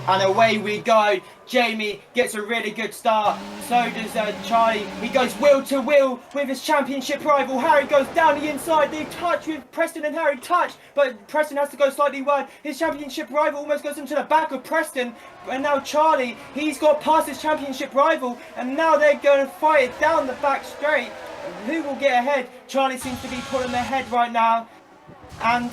And away we go. Jamie gets a really good start. So does Charlie. He goes wheel to wheel with his championship rival. Harry goes down the inside. They touch with Preston and Harry touch. But Preston has to go slightly wide. His championship rival almost goes into the back of Preston. And now Charlie, he's got past his championship rival. And now they're going to fight it down the back straight. Who will get ahead? Charlie seems to be pulling ahead right now. And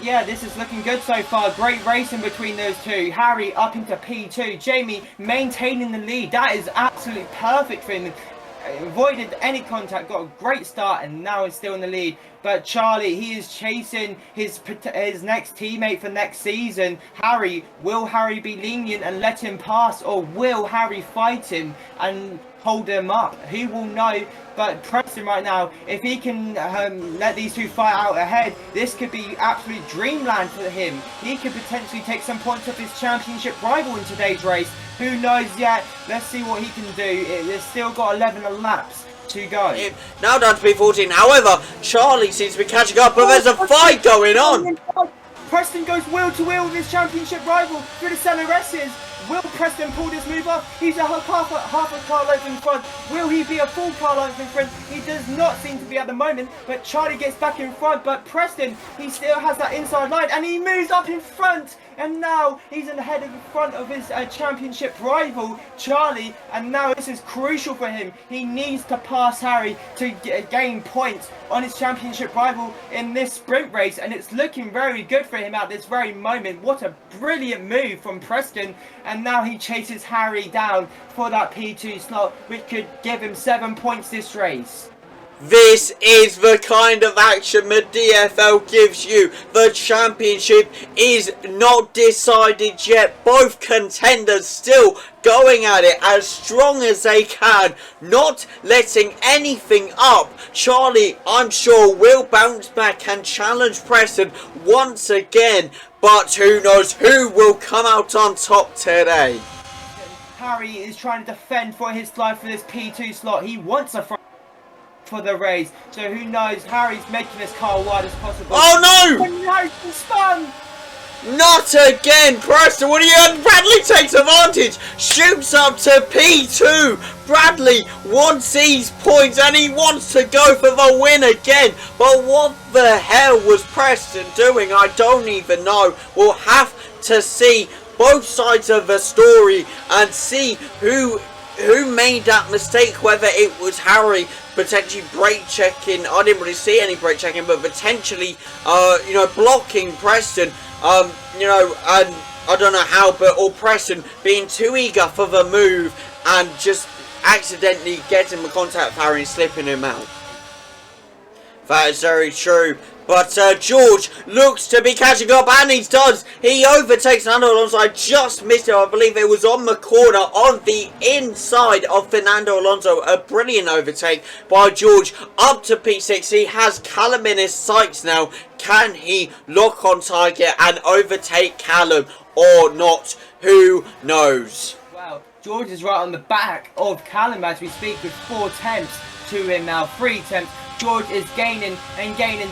yeah, this is looking good so far. Great racing between those two. Harry up into P2. Jamie maintaining the lead. That is absolutely perfect for him. Avoided any contact, got a great start, and now is still in the lead. But Charlie, he is chasing his next teammate for next season. Harry, will Harry be lenient and let him pass, or will Harry fight him and hold him up? Who will know? But Preston right now, if he can let these two fight out ahead, this could be absolute dreamland for him. He could potentially take some points off his championship rival in today's race. Who knows yet? Let's see what he can do. There's still got 11 laps to go. Now down to P14. However, Charlie seems to be catching up, but there's a fight going on. Preston goes wheel to wheel with his championship rival through the center S's. Will Preston pull this move off? He's a half a car length in front. Will he be a full car length in front? He does not seem to be at the moment, but Charlie gets back in front. But Preston, he still has that inside line, and he moves up in front. And now he's in the head of the front of his championship rival, Charlie. And now this is crucial for him. He needs to pass Harry to gain points on his championship rival in this sprint race. And it's looking very good for him at this very moment. What a brilliant move from Preston. And now he chases Harry down for that P2 slot, which could give him 7 points this race. This is the kind of action the DFL gives you. The championship is not decided yet. Both contenders still going at it as strong as they can, not letting anything up. Charlie, I'm sure, will bounce back and challenge Preston once again. But who knows who will come out on top today. Harry is trying to defend for his life for this P2 slot. He wants a front for the race, so who knows? Harry's making his car wide as possible. Oh no! And Harry's been spun! Not again! Preston, what do you? Bradley takes advantage, shoots up to P2. Bradley wants these points and he wants to go for the win again. But what the hell was Preston doing? I don't even know. We'll have to see both sides of the story and see who made that mistake, whether it was Harry potentially brake checking. I didn't really see any brake checking, but potentially blocking Preston, and I don't know how, but or Preston being too eager for the move and just accidentally getting the contact with Harry and slipping him out. That is very true. But George looks to be catching up, and he does. He overtakes Fernando Alonso. I just missed it. I believe it was on the corner on the inside of Fernando Alonso. A brilliant overtake by George up to P6. He has Callum in his sights now. Can he lock on target and overtake Callum or not? Who knows? Wow, George is right on the back of Callum as we speak with 4 attempts to him now. 3 attempts. George is gaining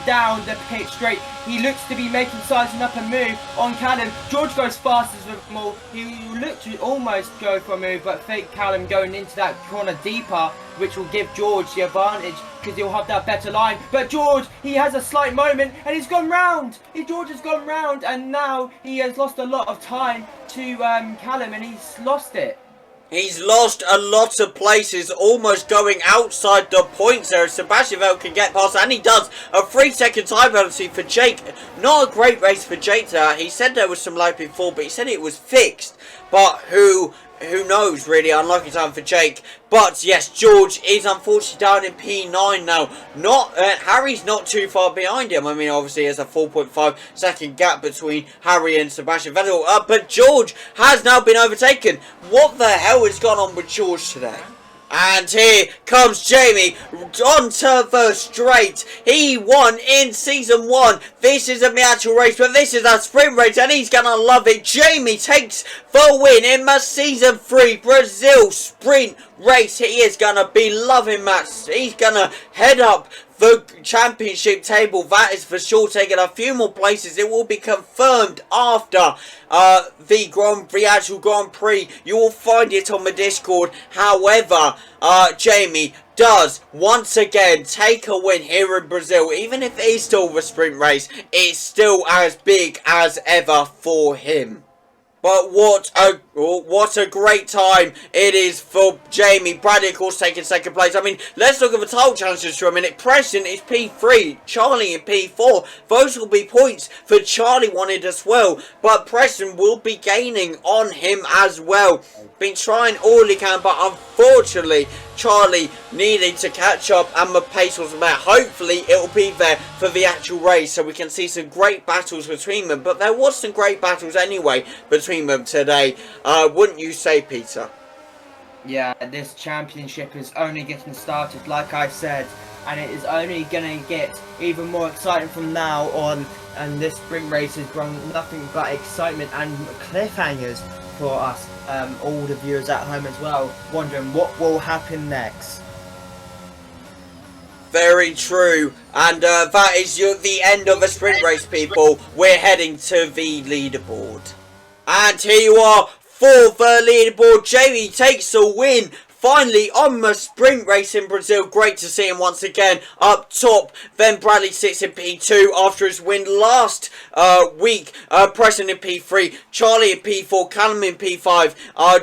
down the pit straight. He looks to be sizing up a move on Callum. George goes fastest with them all. He looked to almost go for a move, but fake Callum going into that corner deeper, which will give George the advantage because he'll have that better line. But George, he has a slight moment and he's gone round. George has gone round and now he has lost a lot of time to Callum, and he's lost it. He's lost a lot of places, almost going outside the points there. Sebastian Vettel can get past, and he does. A 3-second time penalty for Jake. Not a great race for Jake there. He said there was some lag before, but he said it was fixed. But who knows, really. Unlucky time for Jake. But yes, George is unfortunately down in P9 now. Harry's not too far behind him. I mean, obviously there's a 4.5 second gap between Harry and Sebastian Vettel. But George has now been overtaken. What the hell has gone on with George today? And here comes Jamie onto the straight. He won in Season 1. This isn't the actual race, but this is a sprint race, and he's going to love it. Jamie takes the win in the Season 3 Brazil sprint race. He is going to be loving that. He's going to head up the championship table. That is for sure taking a few more places. It will be confirmed after the actual Grand Prix. You will find it on the Discord. However, Jamie does once again take a win here in Brazil. Even if it is still the sprint race, it's still as big as ever for him. But what a great time it is for Jamie. Bradley, of course, taking second place. I mean, let's look at the title challenges for a minute. Preston is P3, Charlie in P4. Those will be points for Charlie wanted as well. But Preston will be gaining on him as well. Been trying all he can, but unfortunately, Charlie needed to catch up and the pace wasn't there. Hopefully, it will be there for the actual race so we can see some great battles between them. But there was some great battles anyway between them today. Wouldn't you say, Peter? Yeah, this championship is only getting started, like I said, and it is only going to get even more exciting from now on. And this sprint race has brought nothing but excitement and cliffhangers for us, all the viewers at home as well, wondering what will happen next. Very true, and that is the end of the sprint race, people. We're heading to the leaderboard. And here you are for the leaderboard. Jamie takes a win. Finally on the sprint race in Brazil. Great to see him once again up top. Then Bradley sits in P2 after his win last week. Preston in P3. Charlie in P4. Callum in P5.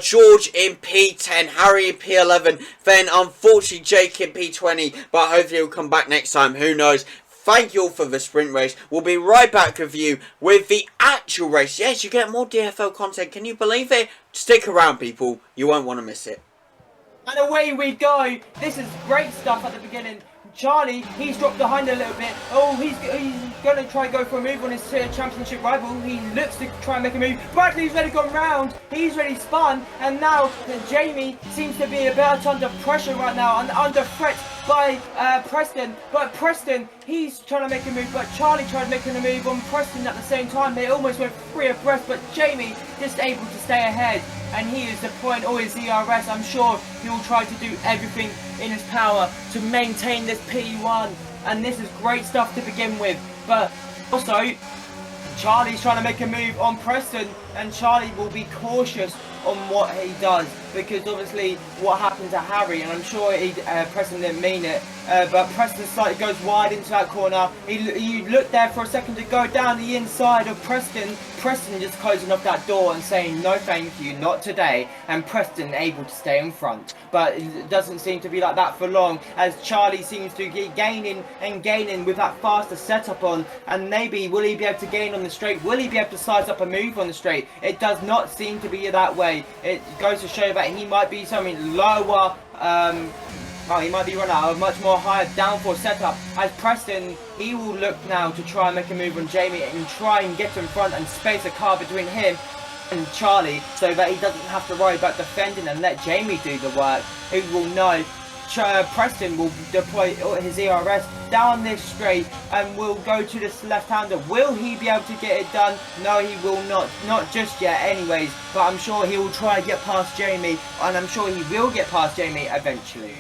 George in P10. Harry in P11. Then unfortunately Jake in P20. But hopefully he'll come back next time. Who knows? Thank you all for the sprint race. We'll be right back with you with the actual race. Yes, you get more DFL content. Can you believe it? Stick around, people. You won't want to miss it. And away we go. This is great stuff at the beginning. Charlie, he's dropped behind a little bit. Oh, he's going to try and go for a move on his championship rival. He looks to try and make a move. Bradley's already gone round. He's already spun. And now Jamie seems to be a bit under pressure right now and under threat by Preston. But Preston, he's trying to make a move. But Charlie tried making a move on Preston at the same time. They almost went three abreast. But Jamie just able to stay ahead. And he is deploying all his ERS. I'm sure he will try to do everything in his power to maintain this P1. And this is great stuff to begin with. But also, Charlie's trying to make a move on Preston. And Charlie will be cautious on what he does. Because obviously what happened to Harry, and I'm sure Preston didn't mean it, but Preston slightly goes wide into that corner. He looked there for a second to go down the inside of Preston. Preston just closing off that door and saying no thank you, not today, and Preston able to stay in front. But it doesn't seem to be like that for long, as Charlie seems to be gaining and gaining with that faster setup on. And maybe will he be able to gain on the straight? Will he be able to size up a move on the straight? It does not seem to be that way. It goes to show that he might be something lower. He might be running out a much more higher downforce setup. As Preston, he will look now to try and make a move on Jamie and try and get in front and space a car between him and Charlie, so that he doesn't have to worry about defending and let Jamie do the work. Who will know Preston will deploy his ERS down this straight and will go to this left-hander. Will he be able to get it done? No, he will not. Not just yet anyways, but I'm sure he will try and get past Jamie, and I'm sure he will get past Jamie eventually.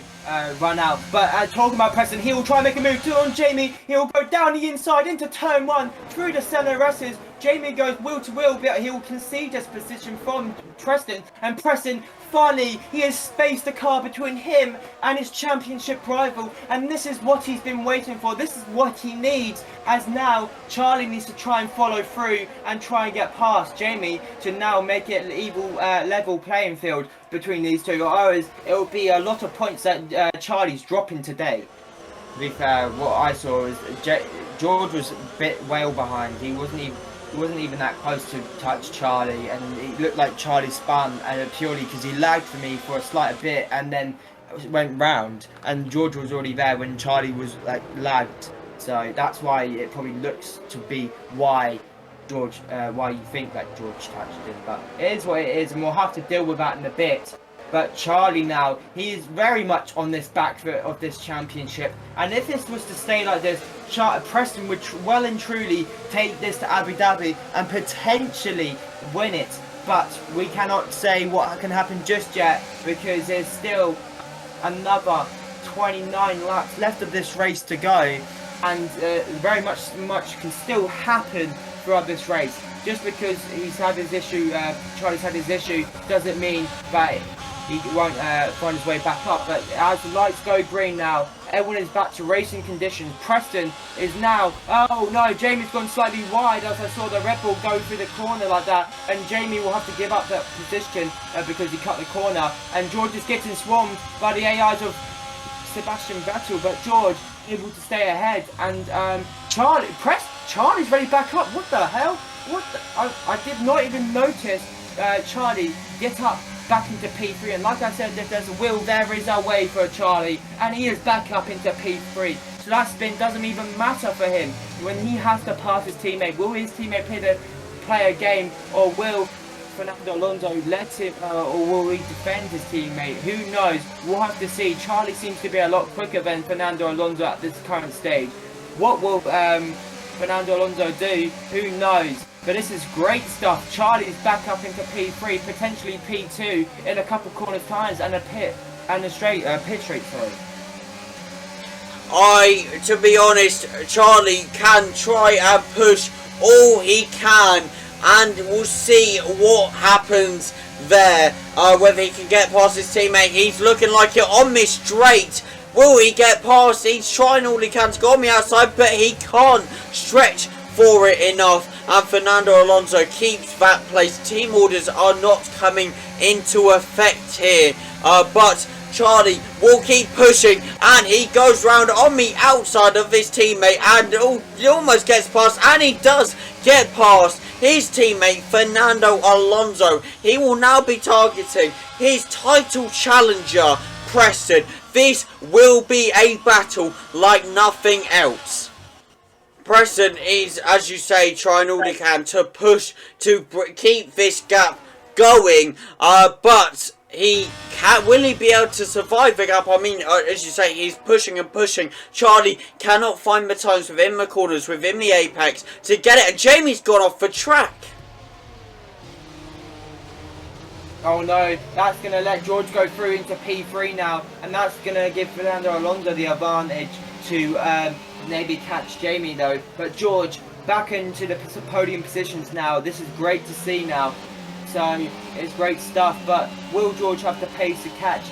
Run out. But talking about Preston, he will try and make a move on Jamie. He will go down the inside into turn one through the CLRSs. Jamie goes wheel to wheel, but he will concede this position from Preston. And Preston, finally, he has spaced the car between him and his championship rival. And this is what he's been waiting for. This is what he needs. As now, Charlie needs to try and follow through and try and get past Jamie to now make it an even level playing field between these two. Otherwise, it will be a lot of points that Charlie's dropping today. To be fair, what I saw is George was a bit well behind. He wasn't even that close to touch Charlie, and it looked like Charlie spun, and purely because he lagged for me for a slight bit and then went round, and George was already there when Charlie was like lagged. So that's why it probably looks to be why why you think that George touched him. But it is what it is, and we'll have to deal with that in a bit. But Charlie now, he is very much on this back foot of this championship. And if this was to stay like this, Preston would well and truly take this to Abu Dhabi and potentially win it. But we cannot say what can happen just yet, because there's still another 29 laps left of this race to go, and very much can still happen throughout this race. Just because he's had his issue, Charlie's had his issue, doesn't mean that he won't find his way back up. But as the lights go green now, everyone is back to racing conditions. Preston is now, oh no, Jamie's gone slightly wide as I saw the Red Bull go through the corner like that, and Jamie will have to give up that position because he cut the corner, and George is getting swarmed by the AIs of Sebastian Vettel, but George able to stay ahead, and Charlie's ready back up. What the hell? I did not even notice Charlie get up back into P3, and like I said, if there's a will, there is a way for Charlie, and he is back up into P3. So that spin doesn't even matter for him when he has to pass his teammate. Will his teammate play a game, or will Fernando Alonso let him, or will he defend his teammate? Who knows? We'll have to see. Charlie seems to be a lot quicker than Fernando Alonso at this current stage. What will Fernando Alonso do? Who knows? But this is great stuff. Charlie's back up into P3, potentially P2 in a couple corners times, and a pit straight. Sorry. To be honest, Charlie can try and push all he can, and we'll see what happens there. Whether he can get past his teammate. He's looking like it on this straight. Will he get past? He's trying all he can to go on the outside, but he can't stretch for it enough, and Fernando Alonso keeps that place. Team orders are not coming into effect here, but Charlie will keep pushing, and he goes round on the outside of his teammate, and he almost gets past, and he does get past his teammate Fernando Alonso. He will now be targeting his title challenger, Preston. This will be a battle like nothing else. Preston is, as you say, trying all he can to push to keep this gap going, but will he be able to survive the gap? I mean, as you say, he's pushing and pushing. Charlie cannot find the times within the corners, within the apex to get it, and Jamie's gone off the track. Oh no, that's going to let George go through into P3 now, and that's going to give Fernando Alonso the advantage to maybe catch Jamie though. But George back into the podium positions now. This is great to see now. So it's great stuff, but will George have the pace to catch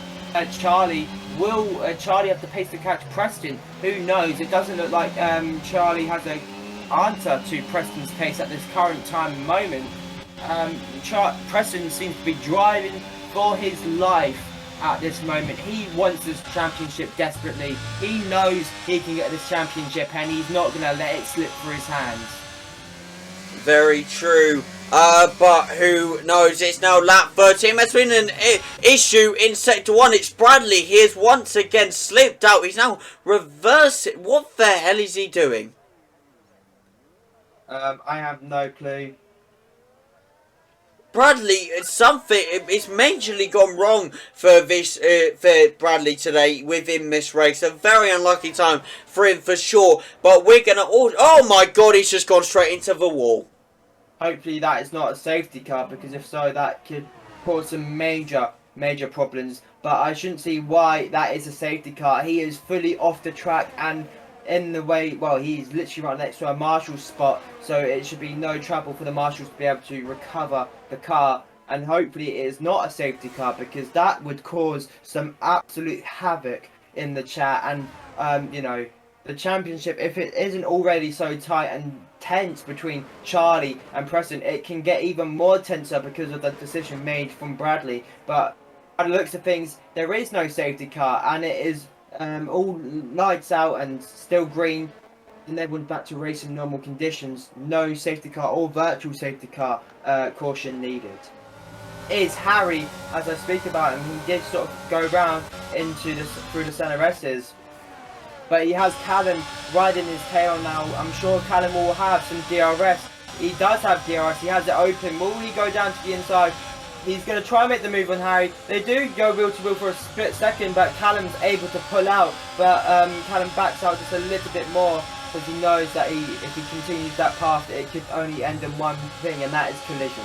Charlie? Will Charlie have the pace to catch Preston? Who knows? It doesn't look like Charlie has an answer to Preston's pace at this current time and moment. Preston seems to be driving for his life at this moment. He wants this championship desperately. He knows he can get this championship, and he's not going to let it slip through his hands. Very true. But who knows? It's now lap 13. There's been an issue in sector 1. It's Bradley. He has once again slipped out. He's now reversing. What the hell is he doing? I have no clue. Bradley, it's majorly gone wrong for this for Bradley today within this race. A very unlucky time for him for sure. But we're gonna oh my god, he's just gone straight into the wall. Hopefully that is not a safety car, because if so, that could cause some major problems. But I shouldn't see why that is a safety car. He is fully off the track and in the way, well, he's literally right next to a marshal's spot, so it should be no trouble for the marshals to be able to recover the car. And hopefully it is not a safety car, because that would cause some absolute havoc in the chat. And you know, the championship, if it isn't already so tight and tense between Charlie and Preston, it can get even more tenser because of the decision made from Bradley. But by the looks of things, there is no safety car, and it is all lights out and still green, and everyone's back to racing normal conditions. No safety car or virtual safety car caution needed. Is Harry, as I speak about him, he did sort of go round into through the center S's, but he has Callum riding his tail now. I'm sure Callum will have some DRS. He does have DRS, he has it open. Will he go down to the inside? He's going to try and make the move on Harry. They do go wheel to wheel for a split second, but Callum's able to pull out. But Callum backs out just a little bit more, because he knows that if he continues that path, it could only end in one thing, and that is collision.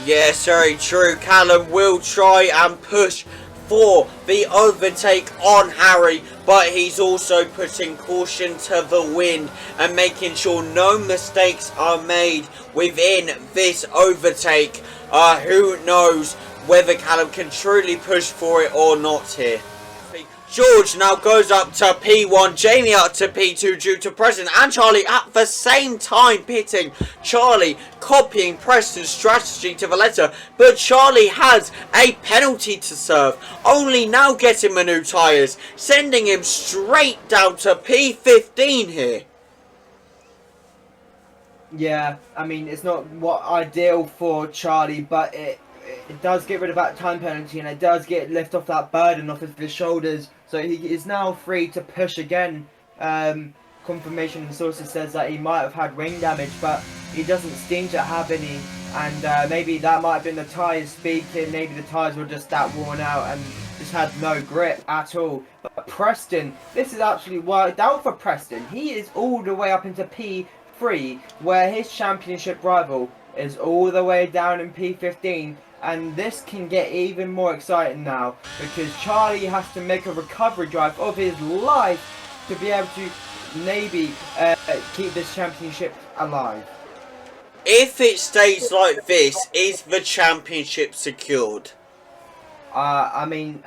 Yes, very true. Callum will try and push for the overtake on Harry, but he's also putting caution to the wind and making sure no mistakes are made within this overtake. Who knows whether Callum can truly push for it or not here. George now goes up to P1, Jamie up to P2 due to Preston and Charlie at the same time pitting. Charlie copying Preston's strategy to the letter, but Charlie has a penalty to serve, only now getting the new tyres, sending him straight down to P15 here. Yeah, I mean, it's not what ideal for Charlie, but it does get rid of that time penalty, and it does lift off that burden off his shoulders. So he is now free to push again. Confirmation and sources says that he might have had ring damage, but he doesn't seem to have any. And maybe that might have been the tyres speaking. Maybe the tyres were just that worn out and just had no grip at all. But Preston, this is actually worked out for Preston. He is all the way up into P3, where his championship rival is all the way down in P15. And this can get even more exciting now, because Charlie has to make a recovery drive of his life to be able to maybe keep this championship alive. If it stays like this, is the championship secured? I mean,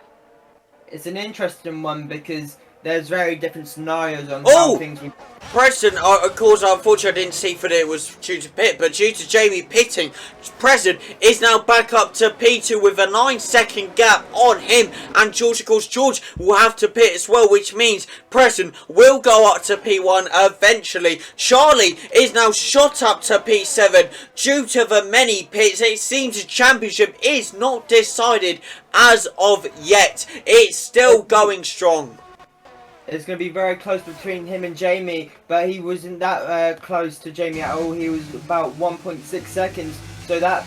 it's an interesting one because there's very different scenarios on how things would... Preston, of course, unfortunately I didn't see that it was due to pit, but due to Jamie pitting, Preston is now back up to P2 with a 9-second gap on him, and George, of course, George will have to pit as well, which means Preston will go up to P1 eventually. Charlie is now shot up to P7 due to the many pits. It seems the championship is not decided as of yet. It's still going strong. It's going to be very close between him and Jamie, but he wasn't that close to Jamie at all. He was about 1.6 seconds, so that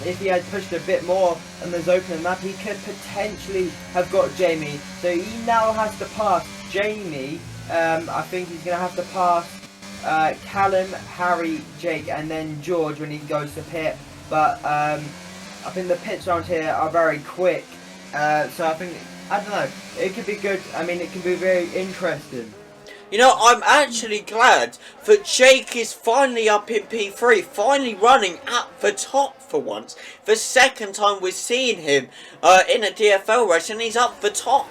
if he had pushed a bit more on this opening map, he could potentially have got Jamie. So he now has to pass Jamie. I think he's going to have to pass Callum, Harry, Jake, and then George when he goes to pit. But I think the pits around here are very quick, so I think... I don't know, it could be good. I mean, it can be very interesting. You know, I'm actually glad that Jake is finally up in P3, finally running at the top for once. The second time we're seeing him in a DFL race, and he's up the top.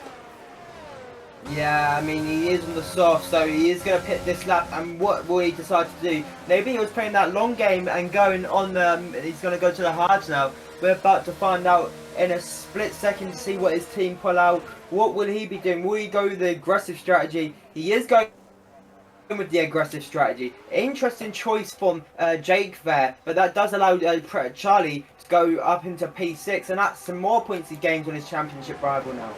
Yeah, I mean, he is on the soft, so he is going to pit this lap, and what will he decide to do? Maybe he was playing that long game and going on, he's going to go to the hards now. We're about to find out in a split second to see what his team pull out. What will he be doing? Will he go with the aggressive strategy? He is going with the aggressive strategy. Interesting choice from Jake there, but that does allow Charlie to go up into P6, and that's some more points he gains on his championship rival now.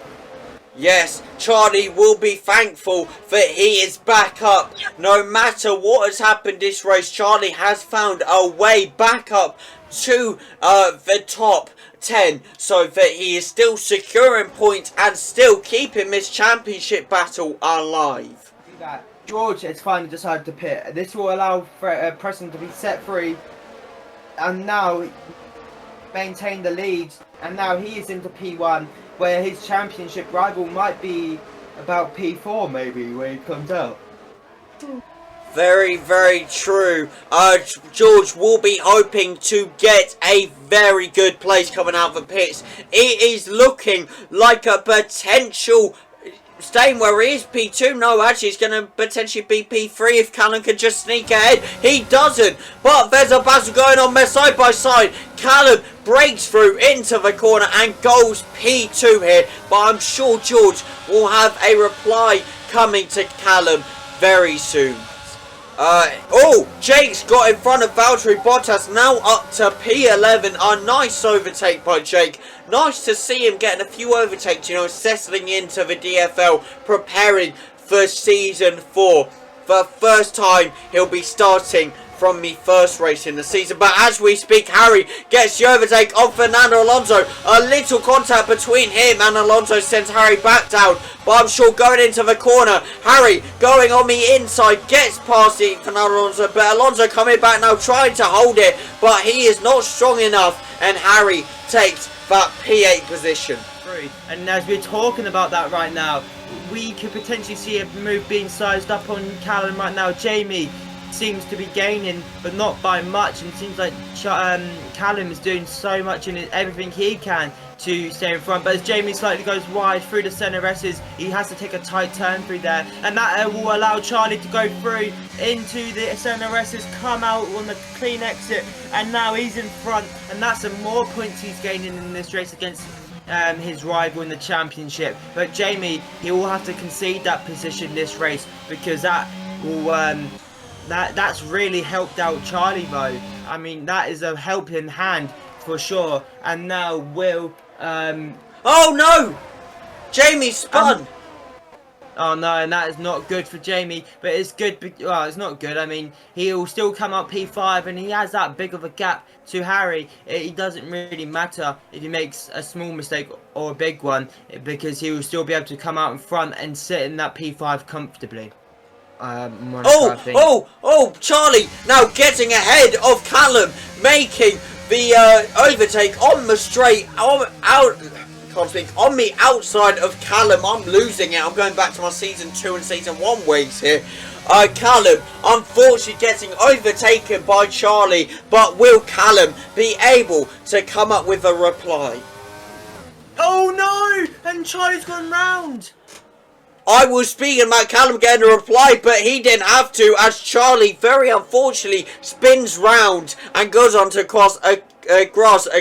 Yes, Charlie will be thankful that he is back up. No matter what has happened this race, Charlie has found a way back up to the top 10, so that he is still securing points and still keeping this championship battle alive. George has finally decided to pit. This will allow Preston to be set free and now maintain the lead, and now he is into P1, where his championship rival might be about P4 maybe when he comes out. Very, very true. George will be hoping to get a very good place coming out of the pits. It is looking like a potential staying where he is P2. No, actually, it's going to potentially be P3 if Callum can just sneak ahead. He doesn't, but there's a battle going on there side by side. Callum breaks through into the corner and goes P2 here, but I'm sure George will have a reply coming to Callum very soon. Jake's got in front of Valtteri Bottas, now up to P11. A nice overtake by Jake. Nice to see him getting a few overtakes, you know, settling into the DFL, preparing for Season 4. For the first time, he'll be starting from the first race in the season. But as we speak, Harry gets the overtake on Fernando Alonso. A little contact between him and Alonso sends Harry back down. But I'm sure going into the corner, Harry going on the inside gets past it, Fernando Alonso. But Alonso coming back now trying to hold it. But he is not strong enough, and Harry takes that P8 position. P3. And as we're talking about that right now, we could potentially see a move being sized up on Callum right now. Jamie seems to be gaining, but not by much, and it seems like Callum is doing so much in everything he can to stay in front. But as Jamie slightly goes wide through the centre S's, he has to take a tight turn through there, and that will allow Charlie to go through into the centre S's, come out on the clean exit, and now he's in front, and that's some more points he's gaining in this race against his rival in the championship. But Jamie, he will have to concede that position this race, because that will that's really helped out Charlie though. I mean, that is a helping hand for sure. And now Will oh no! Jamie spun! Oh no, and that is not good for Jamie, but it's good, well, it's not good. I mean, he'll still come up P5, and he has that big of a gap to Harry. It doesn't really matter if he makes a small mistake or a big one, because he will still be able to come out in front and sit in that P5 comfortably. Charlie now getting ahead of Callum, making the overtake on the straight, on the outside of Callum. I'm losing it. I'm going back to my season 2 and season 1 ways here. Callum unfortunately getting overtaken by Charlie, but will Callum be able to come up with a reply? Oh no! And Charlie's gone round! I was speaking about Callum getting a reply, but he didn't have to, as Charlie very unfortunately spins round and goes on to cross a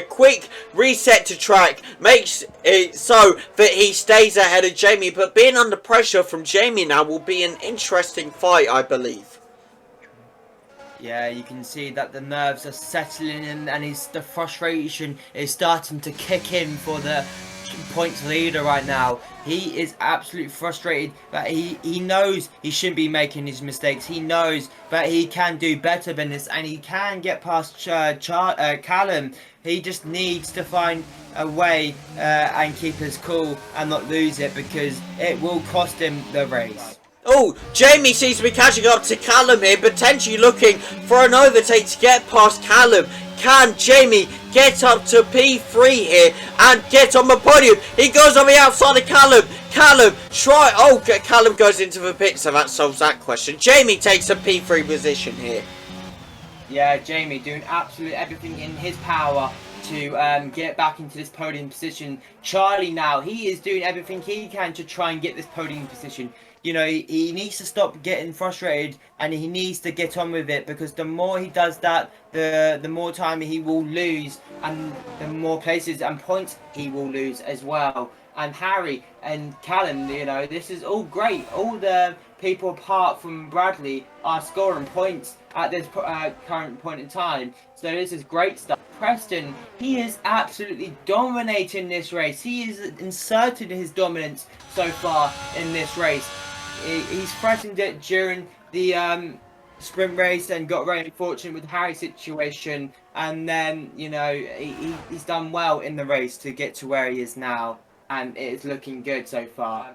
quick reset to track, makes it so that he stays ahead of Jamie. But being under pressure from Jamie now will be an interesting fight, I believe. Yeah, you can see that the nerves are settling in, and the frustration is starting to kick in for the points leader right now. He is absolutely frustrated, but he knows he shouldn't be making these mistakes. He knows that he can do better than this, and he can get past Callum. He just needs to find a way and keep his cool and not lose it, because it will cost him the race. Oh, Jamie seems to be catching up to Callum here, potentially looking for an overtake to get past Callum. Can Jamie get up to P3 here and get on the podium? He goes on the outside of Callum. Callum, try. Oh, Callum goes into the pit, so that solves that question. Jamie takes a P3 position here. Yeah, Jamie doing absolutely everything in his power to get back into this podium position. Charlie now, he is doing everything he can to try and get this podium position. You know, he needs to stop getting frustrated, and he needs to get on with it, because the more he does that, the more time he will lose, and the more places and points he will lose as well. And Harry and Callum, you know, this is all great. All the people apart from Bradley are scoring points at this current point in time. So this is great stuff. Preston, he is absolutely dominating this race. He has inserted his dominance so far in this race. He's threatened it during the sprint race and got very unfortunate with Harry's situation. And then, you know, he's done well in the race to get to where he is now. And it is looking good so far.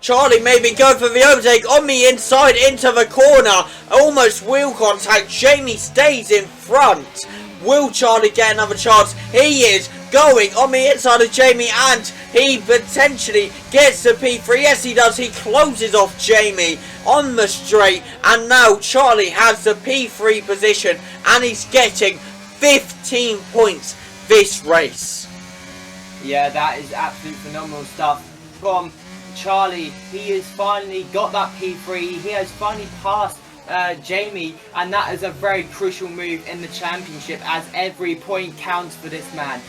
Charlie maybe going for the overtake on the inside into the corner. Almost wheel contact. Jamie stays in front. Will Charlie get another chance? He is going on the inside of Jamie, and he potentially gets the P3. Yes, he does. He closes off Jamie on the straight, and now Charlie has the P3 position, and he's getting 15 points this race. Yeah, that is absolute phenomenal stuff from Charlie. He has finally got that P3. He has finally passed Jamie, and that is a very crucial move in the championship, as every point counts for this man.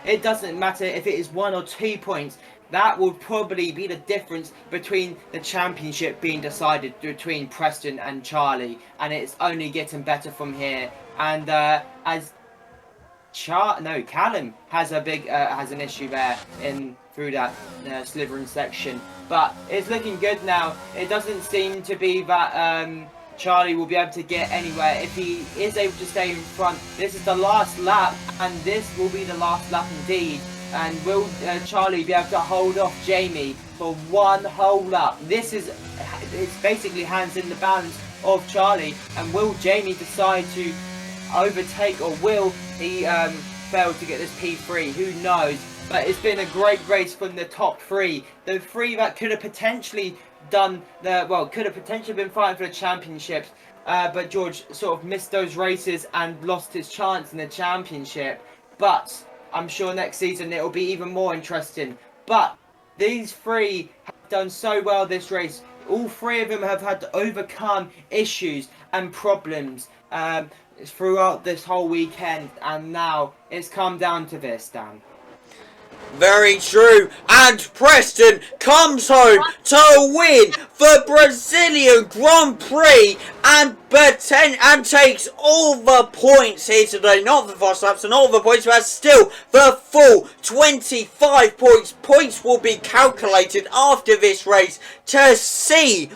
It doesn't matter if it is 1 or 2 points. That will probably be the difference between the championship being decided between Preston and Charlie, and it's only getting better from here. And as Callum has a big has an issue there through that slivering section, but it's looking good now. It doesn't seem to be that Charlie will be able to get anywhere if he is able to stay in front. This is the last lap, and this will be the last lap indeed. And will Charlie be able to hold off Jamie for one whole lap? This is, it's basically hands in the balance of Charlie. And will Jamie decide to overtake, or will he fail to get this P3? Who knows? But it's been a great race from the top three. The three that could have potentially done could have potentially been fighting for the championships. But George sort of missed those races and lost his chance in the championship. But I'm sure next season it will be even more interesting. But these three have done so well this race. All three of them have had to overcome issues and problems throughout this whole weekend. And now it's come down to this, Dan. Very true, and Preston comes home to win the Brazilian Grand Prix and takes all the points here today. Not the fast laps and all the points, but still the full 25 points. Points will be calculated after this race to see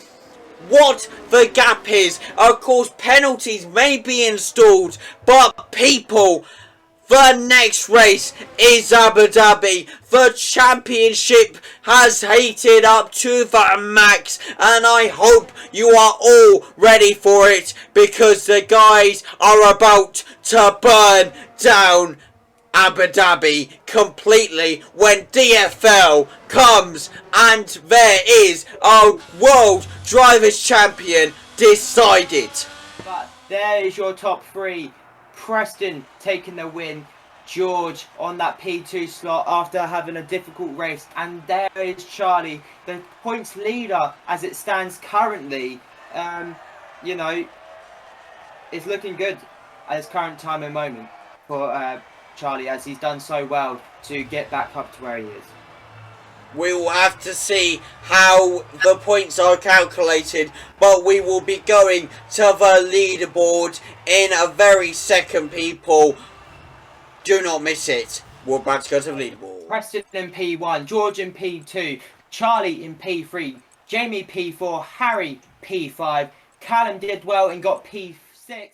what the gap is. Of course, penalties may be installed, but people, the next race is Abu Dhabi. The championship has heated up to the max, and I hope you are all ready for it, because the guys are about to burn down Abu Dhabi completely when DFL comes and there is a World Drivers' Champion decided. But there is your top three. Preston taking the win, George on that P2 slot after having a difficult race, and there is Charlie, the points leader as it stands currently. You know, it's looking good at this current time and moment for Charlie, as he's done so well to get back up to where he is. We will have to see how the points are calculated, but we will be going to the leaderboard in a very second, people. Do not miss it. We're about to go to the leaderboard. Preston in P1, George in P2, Charlie in P3, Jamie P4, Harry P5, Callum did well and got P6.